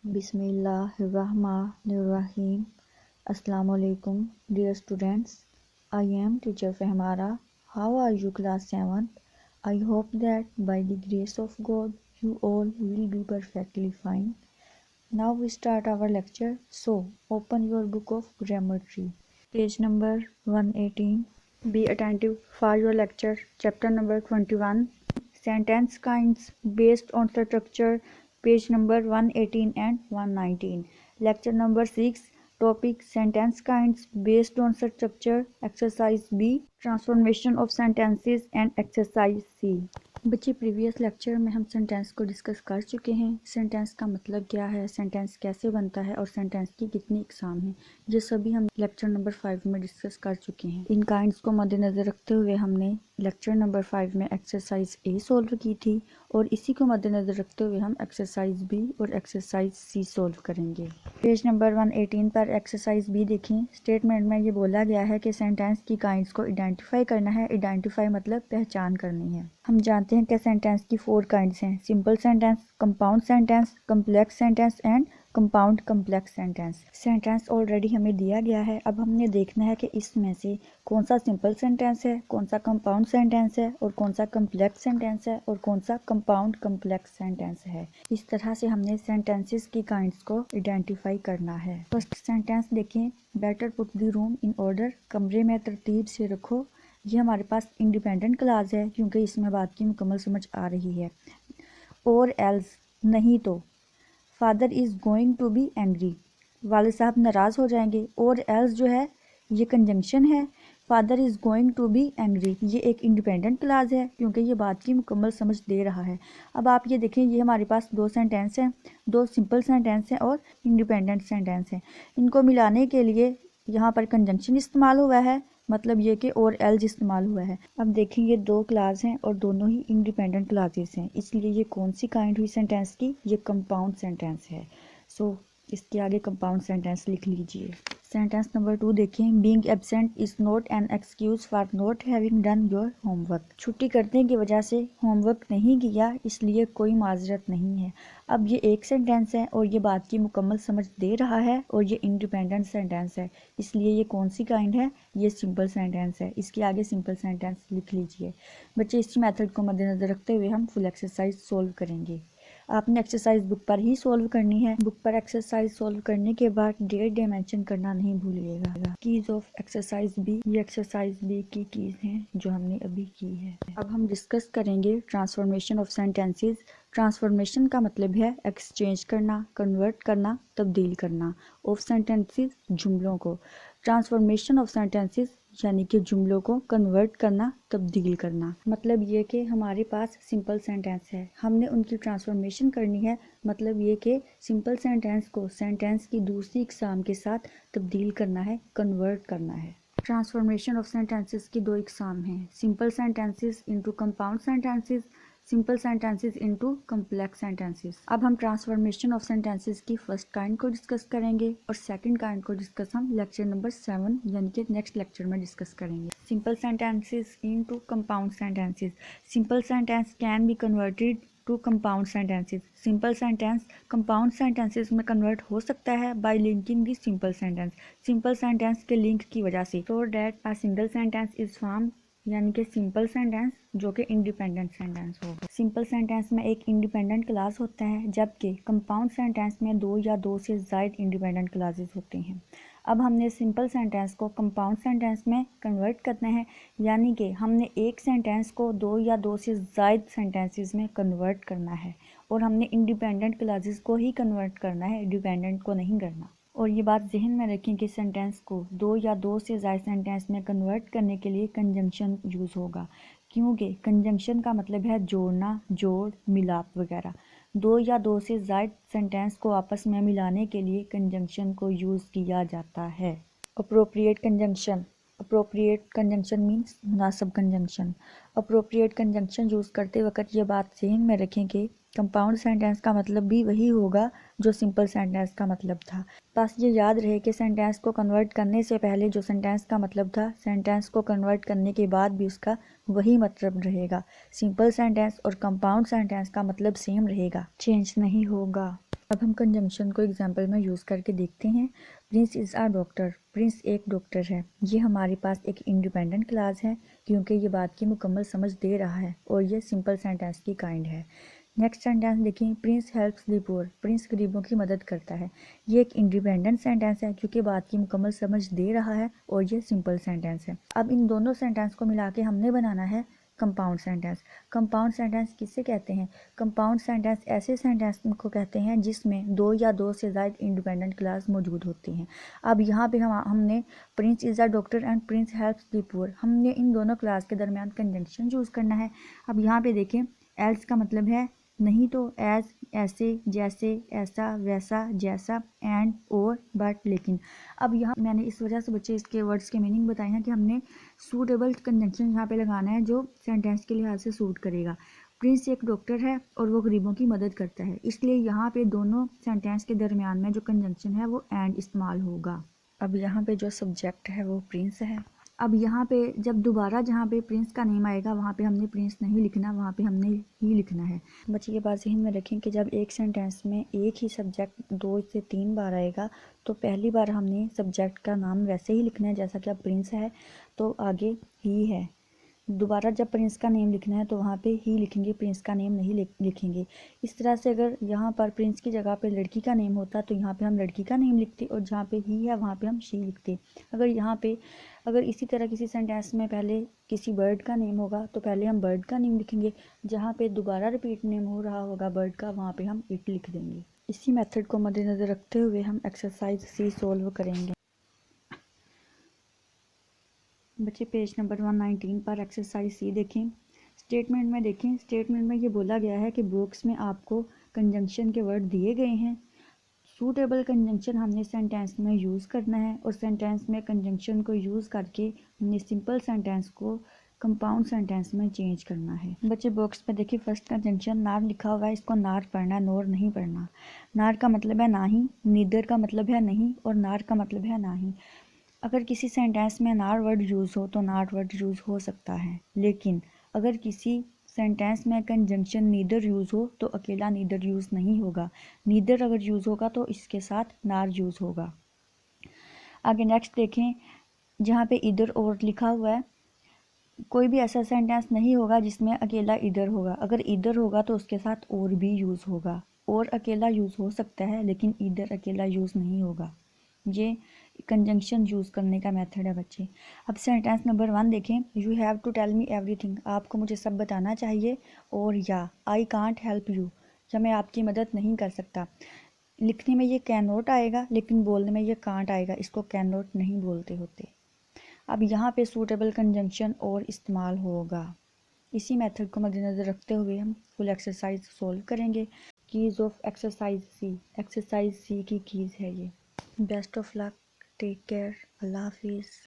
Bismillahirrahmanirrahim. Assalamualaikum, dear students. I am teacher Fehmara. How are you, class 7? I hope that by the grace of God, you all will be perfectly fine. Now we start our lecture. So, open your book of geometry. Page number 118. Be attentive for your lecture. Chapter number 21. Sentence kinds based on structure. Page number 118 and 119. Lecture number 6. Topic sentence kinds based on structure. Exercise B. Transformation of sentences and exercise C. बच्चे previous lecture में हम sentence को discuss कर चुके हैं। Sentence का मतलब क्या है, सेंटेंस कैसे बनता है और सेंटेंस की कितनी इकसाम है, ये सभी हम लेक्चर नंबर 5 में डिस्कस कर चुके हैं। इन काइंड्स को मद्देनज़र रखते हुए हमने लेक्चर नंबर 5 में एक्सरसाइज ए सोल्व की थी और इसी को मद्देनज़र रखते हुए हम एक्सरसाइज बी और एक्सरसाइज सी सोल्व करेंगे। पेज नंबर 118 पर एक्सरसाइज बी देखें। स्टेटमेंट में ये बोला गया है कि सेंटेंस की काइंड्स को आइडेंटिफाई करना है। आइडेंटिफाई मतलब पहचान करनी है। हम जानते हैं कि सेंटेंस की 4 काइंड्स हैं: simple sentence, compound sentence, complex sentence and compound complex sentence. Sentence already हमें दिया गया है। अब हमने देखना है कि इसमें से कौन सा सिंपल सेंटेंस है, कौन सा कंपाउंड सेंटेंस है और कौन सा कम्प्लेक्स सेंटेंस है और कौन सा कंपाउंड कम्प्लेक्स सेंटेंस है। इस तरह से हमने सेंटेंसेस की काइंड्स को आइडेंटिफाई करना है। फर्स्ट सेंटेंस देखें, better put the room in order. कमरे में तरतीब से रखो। ये हमारे पास इंडिपेंडेंट क्लास है क्योंकि इसमें बात की मुकम्मल समझ आ रही है। और एल्स नहीं तो। Father is going to be angry, वाले साहब नाराज़ हो जाएंगे। और एल्स जो है ये कंजंक्शन है। Father is going to be angry ये एक इंडिपेंडेंट क्लास है क्योंकि ये बात की मुकम्मल समझ दे रहा है। अब आप ये देखें, ये हमारे पास 2 सेंटेंस हैं, 2 सिंपल सेंटेंस हैं और इंडिपेंडेंट सेंटेंस हैं। इनको मिलाने के लिए यहाँ पर कंजंक्शन इस्तेमाल हुआ है, मतलब ये कि और एल्स इस्तेमाल हुआ है। अब देखें, ये 2 क्लास हैं और दोनों ही इंडिपेंडेंट क्लासेस हैं, इसलिए ये कौन सी काइंड हुई सेंटेंस की, ये कंपाउंड सेंटेंस है। सो इसके आगे कंपाउंड सेंटेंस लिख लीजिए। सेंटेंस नंबर 2 देखें, being absent is not an excuse for not having done your homework. छुट्टी करने की वजह से होमवर्क नहीं किया इसलिए कोई माजरत नहीं है। अब ये एक सेंटेंस है और ये बात की मुकम्मल समझ दे रहा है और ये इंडिपेंडेंट सेंटेंस है, इसलिए ये कौन सी काइंड है, ये सिंपल सेंटेंस है। इसके आगे सिंपल सेंटेंस लिख लीजिए। बच्चे इसी मेथड को मद्देनज़र रखते हुए हम फुल एक्सरसाइज सोल्व करेंगे। आपने एक्सरसाइज बुक पर ही सोल्व करनी है। बुक पर एक्सरसाइज सोल्व करने के बाद डेट मेंशन करना नहीं भूलिएगा। कीज ऑफ एक्सरसाइज बी, ये एक्सरसाइज बी की कीज हैं जो हमने अभी की है। अब हम डिस्कस करेंगे ट्रांसफॉर्मेशन ऑफ सेंटेंसेस। ट्रांसफॉर्मेशन का मतलब है एक्सचेंज करना, कन्वर्ट करना, तब्दील करना। ऑफ सेंटेंसेस जुमलों को। ट्रांसफॉर्मेशन ऑफ सेंटेंसेस यानी कि जुमलों को कन्वर्ट करना, तब्दील करना। मतलब ये कि हमारे पास सिंपल सेंटेंस है, हमने उनकी ट्रांसफॉर्मेशन करनी है। मतलब ये कि सिंपल सेंटेंस को सेंटेंस की दूसरी इकसाम के साथ तब्दील करना है, कन्वर्ट करना है। ट्रांसफॉर्मेशन ऑफ सेंटेंसेस की 2 इकसाम हैं, simple sentences into compound sentences, simple sentences into complex sentences. अब हम ट्रांसफॉर्मेशन ऑफ सेंटेंसेस की फर्स्ट काइंड को डिस्कस करेंगे और सेकंड काइंड को डिस्कस हम लेक्चर नंबर 7 यानी कि नेक्स्ट लेक्चर में डिस्कस करेंगे। Simple sentences into compound sentences. Simple sentence can be converted to compound sentences. Simple sentence compound sentences में कन्वर्ट हो सकता है by linking the simple sentence, simple sentence के लिंक की वजह से। So that a single sentence is form, यानी कि सिंपल सेंटेंस जो कि इंडिपेंडेंट सेंटेंस होगा। सिंपल सेंटेंस में एक इंडिपेंडेंट क्लास होता है जबकि कंपाउंड सेंटेंस में 2 या 2 से ज़ायद इंडिपेंडेंट क्लासेस होते हैं। अब हमने सिंपल सेंटेंस को कंपाउंड सेंटेंस में कन्वर्ट करना है, यानी कि हमने एक सेंटेंस को 2 या 2 से ज़ायद सेंटेंसेस में कन्वर्ट करना है और हमने इंडिपेंडेंट क्लासेस को ही कन्वर्ट करना है, डिपेंडेंट को नहीं करना। और ये बात जहन में रखें कि सेंटेंस को 2 या 2 से ज़्यादा सेंटेंस में कन्वर्ट करने के लिए कंजंक्शन यूज़ होगा, क्योंकि कंजंक्शन का मतलब है जोड़ना, जोड़, मिलाप वगैरह। 2 या 2 से ज़्यादा सेंटेंस को आपस में मिलाने के लिए कंजंक्शन को यूज़ किया जाता है। Appropriate conjunction. Appropriate conjunction means मुनासिब कंजंक्शन। अप्रोप्रिएट कंजंक्शन यूज़ करते वक्त ये बात जहन में रखें कि कंपाउंड सेंटेंस का मतलब भी वही होगा जो सिंपल सेंटेंस का मतलब था। बस ये याद रहे कि सेंटेंस को कन्वर्ट करने से पहले जो सेंटेंस का मतलब था, सेंटेंस को कन्वर्ट करने के बाद भी उसका वही मतलब रहेगा। सिंपल सेंटेंस और कंपाउंड सेंटेंस का मतलब सेम रहेगा, चेंज नहीं होगा। अब हम कंजंक्शन को एग्जाम्पल में यूज़ करके देखते हैं। Prince is a doctor, Prince एक डॉक्टर है। ये हमारे पास एक इंडिपेंडेंट क्लास है क्योंकि ये बात की मुकम्मल समझ दे रहा है और ये सिंपल सेंटेंस की काइंड है। नेक्स्ट सेंटेंस देखिए, Prince helps the poor, Prince गरीबों की मदद करता है। ये एक इंडिपेंडेंट सेंटेंस है क्योंकि बात की मुकम्मल समझ दे रहा है और ये सिंपल सेंटेंस है। अब इन दोनों सेंटेंस को मिला के हमने बनाना है कंपाउंड सेंटेंस। कंपाउंड सेंटेंस किसे कहते हैं? कंपाउंड सेंटेंस ऐसे सेंटेंस को कहते हैं जिसमें दो या दो से ज़्यादा इंडिपेंडेंट क्लास मौजूद होती हैं। अब यहाँ पे हमने Prince is a doctor and Prince helps the poor, हमने इन दोनों क्लास के दरमियान कंजंक्शन यूज़ करना है। अब यहाँ पे देखें, एल्स का मतलब है नहीं, तो एज ऐसे, जैसे, ऐसा, वैसा, जैसा, एंड, और, बट, लेकिन। अब यहाँ मैंने इस वजह से बच्चे इसके वर्ड्स के मीनिंग बताए हैं कि हमने सूटेबल कंजंक्शन यहाँ पे लगाना है जो सेंटेंस के लिहाज से सूट करेगा। प्रिंस एक डॉक्टर है और वो गरीबों की मदद करता है, इसलिए यहाँ पे दोनों सेंटेंस के दरमियान में जो कंजंक्शन है वो एंड इस्तेमाल होगा। अब यहाँ पे जो सब्जेक्ट है वो प्रिंस है। अब यहाँ पे जब दोबारा जहाँ पे प्रिंस का नेम आएगा वहाँ पे हमने प्रिंस नहीं लिखना, वहाँ पे हमने ही लिखना है। बच्चे ये बात ज़हन में रखें कि जब एक सेंटेंस में एक ही सब्जेक्ट 2 से 3 बार आएगा तो पहली बार हमने सब्जेक्ट का नाम वैसे ही लिखना है जैसा कि अब प्रिंस है तो आगे ही है। दोबारा जब प्रिंस का नेम लिखना है तो वहाँ पे ही लिखेंगे, प्रिंस का नेम नहीं लिखेंगे। इस तरह से अगर यहाँ पर प्रिंस की जगह पे लड़की का नेम होता तो यहाँ पे हम लड़की का नेम लिखते और जहाँ पे ही है वहाँ पे हम शी लिखते। अगर इसी तरह किसी सेंटेंस में पहले किसी बर्ड का नेम होगा तो पहले हम बर्ड का नेम लिखेंगे, जहाँ पे दोबारा रिपीट नेम हो रहा होगा बर्ड का वहाँ पे हम इट लिख देंगे। इसी मेथड को मद्देनज़र रखते हुए हम एक्सरसाइज सी सॉल्व करेंगे। बच्चे पेज नंबर 119 पर एक्सरसाइज सी देखें। स्टेटमेंट में देखें, स्टेटमेंट में ये बोला गया है कि बॉक्स में आपको कंजंक्शन के वर्ड दिए गए हैं। सूटेबल कंजंक्शन हमने सेंटेंस में यूज़ करना है और सेंटेंस में कंजंक्शन को यूज़ करके हमने सिंपल सेंटेंस को कंपाउंड सेंटेंस में चेंज करना है। बच्चे बॉक्स में देखिए, फर्स्ट कंजंक्शन नार लिखा हुआ है, इसको नार पढ़ना, नोर नहीं पढ़ना। नार का मतलब है ना ही, नीदर का मतलब है नहीं और नार का मतलब है ना ही। अगर किसी सेंटेंस में नार वर्ड यूज़ हो तो नार वर्ड यूज़ हो सकता है, लेकिन अगर किसी सेंटेंस में कंजंक्शन नीदर यूज़ हो तो अकेला नीदर यूज़ नहीं होगा। नीदर अगर यूज़ होगा तो इसके साथ नार यूज़ होगा। आगे नेक्स्ट देखें, जहाँ पे इधर और लिखा हुआ है, कोई भी ऐसा सेंटेंस नहीं होगा जिसमें अकेला इधर होगा। अगर इधर होगा तो उसके साथ और भी यूज़ होगा। और अकेला यूज़ हो सकता है लेकिन इधर अकेला यूज़ नहीं होगा। ये कंजंक्शन यूज़ करने का मेथड है बच्चे। अब सेंटेंस नंबर 1 देखें, you have to tell me everything, आपको मुझे सब बताना चाहिए। और या आई कांट हेल्प यू, या मैं आपकी मदद नहीं कर सकता। लिखने में ये कैन नॉट आएगा लेकिन बोलने में ये कांट आएगा, इसको कैन नॉट नहीं बोलते होते। अब यहाँ पे सूटेबल कंजंक्शन और इस्तेमाल होगा। इसी मेथड को मद्देनज़र रखते हुए हम फुल एक्सरसाइज सोल्व करेंगे। कीज़ ऑफ एक्सरसाइज सी की कीज़ है ये। Best of luck, take care, अल्लाह हाफिज़।